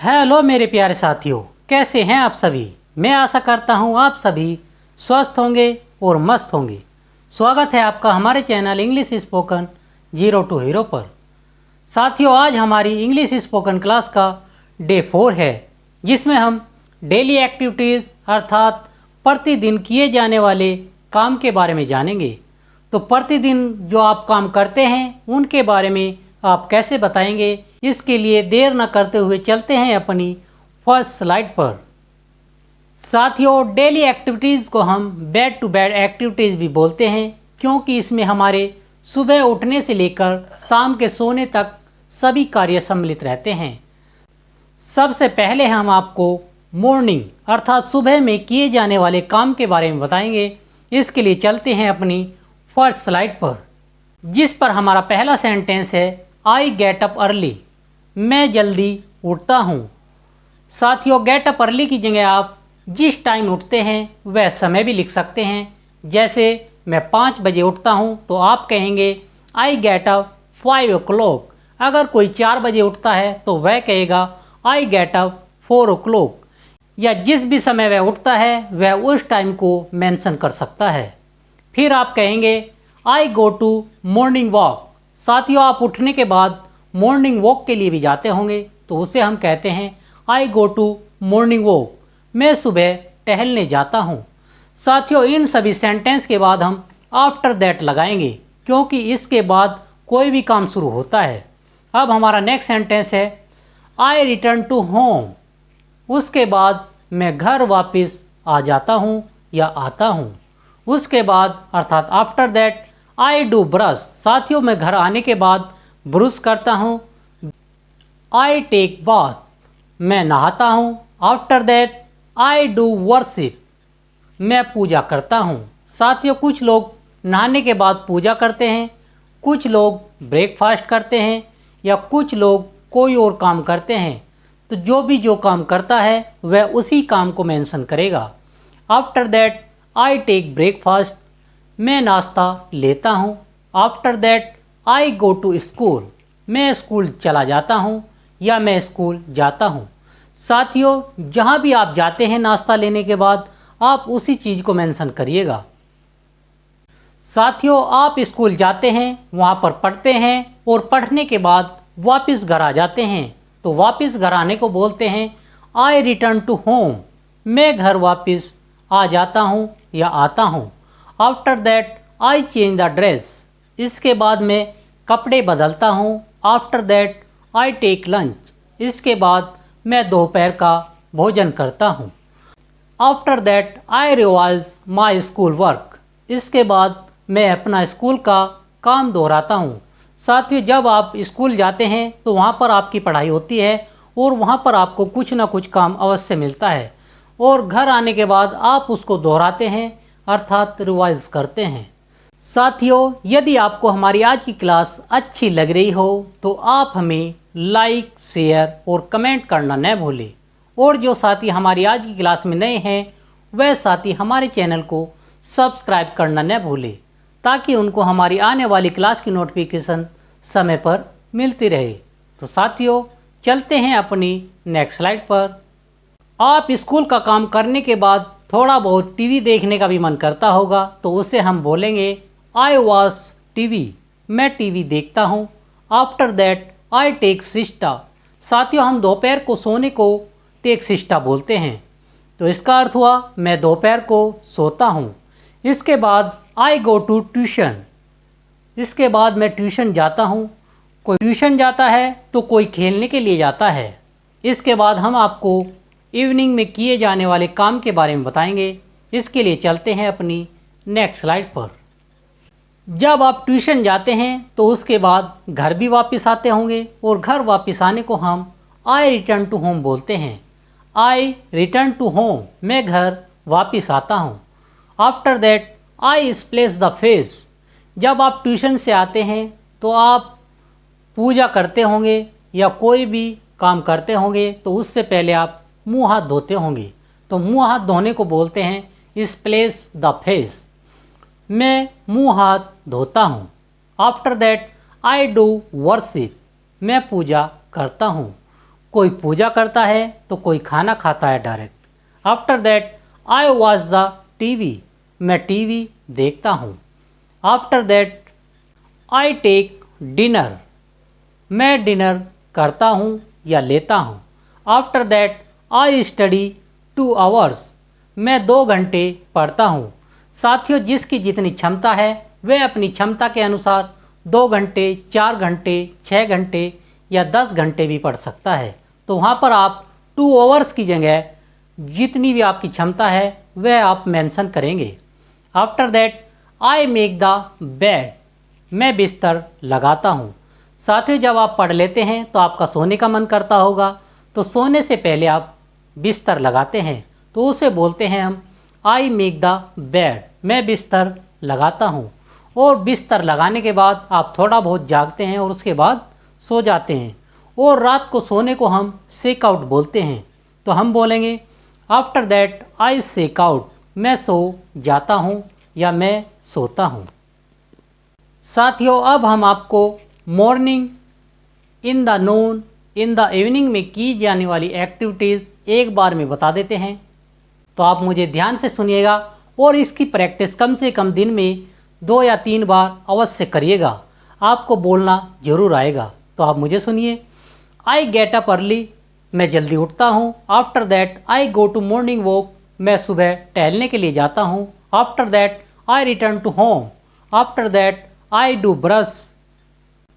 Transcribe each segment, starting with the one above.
Hello मेरे प्यारे साथियों, कैसे हैं आप सभी। मैं आशा करता हूं आप सभी स्वस्थ होंगे और मस्त होंगे। स्वागत है आपका हमारे channel English spoken zero to hero पर। साथियों, आज हमारी इंग्लिश स्पोकन क्लास का डे 4 है, जिसमें हम डेली एक्टिविटीज़ अर्थात प्रतिदिन किए जाने वाले काम के बारे में जानेंगे। तो प्रतिदिन जो आप काम करते हैं उनके बारे में आप कैसे बताएंगे, इसके लिए देर न करते हुए चलते हैं अपनी फर्स्ट स्लाइड पर। साथियों, डेली एक्टिविटीज़ को हम बेड टू बेड एक्टिविटीज़ भी बोलते हैं, क्योंकि इसमें हमारे सुबह उठने से लेकर शाम के सोने तक सभी कार्य सम्मिलित रहते हैं। सबसे पहले हम आपको मॉर्निंग अर्थात सुबह में किए जाने वाले काम के बारे में बताएंगे। इसके लिए चलते हैं अपनी फर्स्ट स्लाइड पर, जिस पर हमारा पहला सेंटेंस है आई गेट अप अर्ली। मैं जल्दी उठता हूँ। साथियों, गेट अप अर्ली की जगह आप जिस टाइम उठते हैं वह समय भी लिख सकते हैं। जैसे मैं 5 बजे उठता हूँ तो आप कहेंगे आई गेट अप 5 o'clock। अगर कोई 4 बजे उठता है तो वह कहेगा आई गेट अप 4 o'clock। या जिस भी समय वह उठता है वह उस टाइम को मेंशन कर सकता है। फिर आप कहेंगे आई गो टू मॉर्निंग वॉक। साथियों, आप उठने के बाद मॉर्निंग वॉक के लिए भी जाते होंगे, तो उसे हम कहते हैं आई गो टू मॉर्निंग वॉक। मैं सुबह टहलने जाता हूँ। साथियों, इन सभी सेंटेंस के बाद हम आफ्टर दैट लगाएंगे, क्योंकि इसके बाद कोई भी काम शुरू होता है। अब हमारा नेक्स्ट सेंटेंस है आई रिटर्न टू होम। उसके बाद मैं घर वापस आ जाता हूँ या आता हूँ। उसके बाद अर्थात after that I do brush. साथियों, मैं घर आने के बाद ब्रश करता हूँ। I take bath. मैं नहाता हूँ। After that I do worship. मैं पूजा करता हूँ। साथियों, कुछ लोग नहाने के बाद पूजा करते हैं, कुछ लोग ब्रेकफास्ट करते हैं या कुछ लोग कोई और काम करते हैं। तो जो काम करता है वह उसी काम को मेंशन करेगा। After that I take breakfast. मैं नाश्ता लेता हूँ। After that I go to school. मैं स्कूल चला जाता हूँ या मैं स्कूल जाता हूँ। साथियों, जहाँ भी आप जाते हैं नाश्ता लेने के बाद आप उसी चीज़ को मेंशन करिएगा। साथियों, आप स्कूल जाते हैं, वहाँ पर पढ़ते हैं और पढ़ने के बाद वापस घर आ जाते हैं, तो वापस घर आने को बोलते हैं आई रिटर्न टू होम। मैं घर वापस आ जाता हूँ या आता हूँ। After that I change the dress. इसके बाद मैं कपड़े बदलता हूँ। After that I take lunch. इसके बाद मैं दोपहर का भोजन करता हूँ। After that I revise my school work. इसके बाद मैं अपना स्कूल का काम दोहराता हूँ। साथियों, जब आप स्कूल जाते हैं तो वहाँ पर आपकी पढ़ाई होती है और वहाँ पर आपको कुछ ना कुछ काम अवश्य मिलता है, और घर आने के बाद आप उसको दोहराते हैं अर्थात रिवाइज करते हैं। साथियों, यदि आपको हमारी आज की क्लास अच्छी लग रही हो तो आप हमें लाइक, शेयर और कमेंट करना न भूलें। और जो साथी हमारी आज की क्लास में नए हैं वह साथी हमारे चैनल को सब्सक्राइब करना न भूलें, ताकि उनको हमारी आने वाली क्लास की नोटिफिकेशन समय पर मिलती रहे। तो साथियों, चलते हैं अपनी नेक्स्ट स्लाइड पर। आप स्कूल का काम करने के बाद थोड़ा बहुत टीवी देखने का भी मन करता होगा, तो उसे हम बोलेंगे आई वॉच टीवी। मैं टीवी देखता हूँ। After that I take siesta. साथियों, हम दोपहर को सोने को टेक सिस्टा बोलते हैं, तो इसका अर्थ हुआ मैं दोपहर को सोता हूँ। इसके बाद आई गो टू ट्यूशन। इसके बाद मैं ट्यूशन जाता हूँ। कोई ट्यूशन जाता है तो कोई खेलने के लिए जाता है। इसके बाद हम आपको इवनिंग में किए जाने वाले काम के बारे में बताएंगे। इसके लिए चलते हैं अपनी नेक्स्ट स्लाइड पर। जब आप ट्यूशन जाते हैं तो उसके बाद घर भी वापस आते होंगे, और घर वापस आने को हम आई रिटर्न टू होम बोलते हैं। आई रिटर्न टू होम। मैं घर वापस आता हूँ। After that I splash the face. जब आप ट्यूशन से आते हैं तो आप पूजा करते होंगे या कोई भी काम करते होंगे, तो उससे पहले आप मुंह हाथ धोते होंगे, तो मुंह हाथ धोने को बोलते हैं स्प्लेश द फेस। मैं मुंह हाथ धोता हूँ। After that I do worship. मैं पूजा करता हूँ। कोई पूजा करता है तो कोई खाना खाता है direct. After that I watch the TV, मैं टीवी देखता हूँ। After that I take dinner, मैं डिनर करता हूँ या लेता हूँ। After that I study 2 hours, मैं 2 घंटे पढ़ता हूँ। साथियों, जिसकी जितनी क्षमता है वह अपनी क्षमता के अनुसार 2 घंटे, 4 घंटे, 6 घंटे या 10 घंटे भी पढ़ सकता है। तो वहाँ पर आप 2 आवर्स की जगह जितनी भी आपकी क्षमता है वह आप मेंशन करेंगे। After that I make the bed, मैं बिस्तर लगाता हूँ। साथियों, जब आप पढ़ लेते हैं तो आपका सोने का मन करता होगा, तो सोने से पहले आप बिस्तर लगाते हैं, तो उसे बोलते हैं हम आई मेक द बेड, मैं बिस्तर लगाता हूँ। और बिस्तर लगाने के बाद आप थोड़ा बहुत जागते हैं और उसके बाद सो जाते हैं। और रात को सोने को हम सेक आउट बोलते हैं, तो हम बोलेंगे after that I sack out, मैं सो जाता हूँ या मैं सोता हूँ। साथियों, अब हम आपको morning, in the Noon, in the evening में की जाने वाली एक्टिविटीज़ एक बार में बता देते हैं। तो आप मुझे ध्यान से सुनिएगा और इसकी प्रैक्टिस कम से कम दिन में 2 या 3 बार अवश्य करिएगा, आपको बोलना ज़रूर आएगा। तो आप मुझे सुनिए। आई गेट अप अर्ली, मैं जल्दी उठता हूँ। After that I go to morning walk, मैं सुबह टहलने के लिए जाता हूँ। After that I return to home. After that I do brush.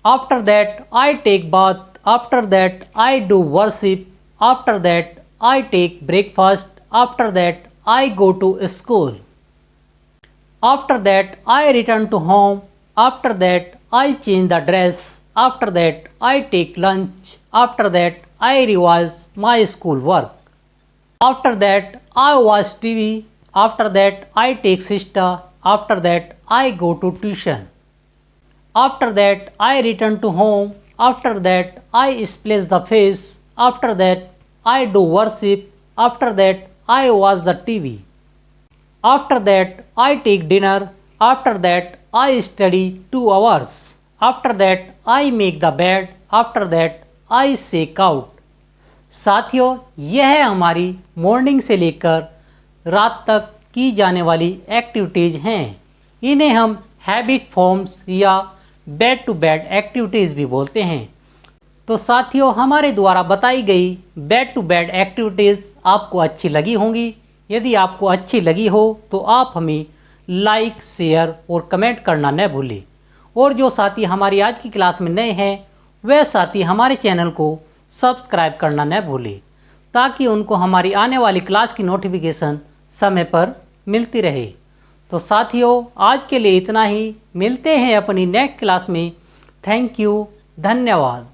After that I take bath. After that I do worship. After that I take breakfast. After that I go to school. After that, I return to home. After that, I change the dress. After that, I take lunch. After that, I revise my school work. After that, I watch TV. After that, I take siesta. After that, I go to tuition. After that, I return to home. After that, I splash the face. After that, I do worship. After that, I watch the TV. After that, I take dinner. After that, I study 2 hours. After that, I make the bed. After that, I shake out. साथियों, यह है हमारी morning से लेकर रात तक की जाने वाली एक्टिविटीज़ हैं। इन्हें हम हैबिट फॉर्म्स या बेड टू बेड एक्टिविटीज़ भी बोलते हैं। तो साथियों, हमारे द्वारा बताई गई बेड टू बेड एक्टिविटीज़ आपको अच्छी लगी होंगी। यदि आपको अच्छी लगी हो तो आप हमें लाइक, शेयर और कमेंट करना न भूलें। और जो साथी हमारी आज की क्लास में नए हैं वह साथी हमारे चैनल को सब्सक्राइब करना न भूलें, ताकि उनको हमारी आने वाली क्लास की नोटिफिकेशन समय पर मिलती रहे। तो साथियों, आज के लिए इतना ही। मिलते हैं अपनी नेक्स्ट क्लास में। थैंक यू, धन्यवाद।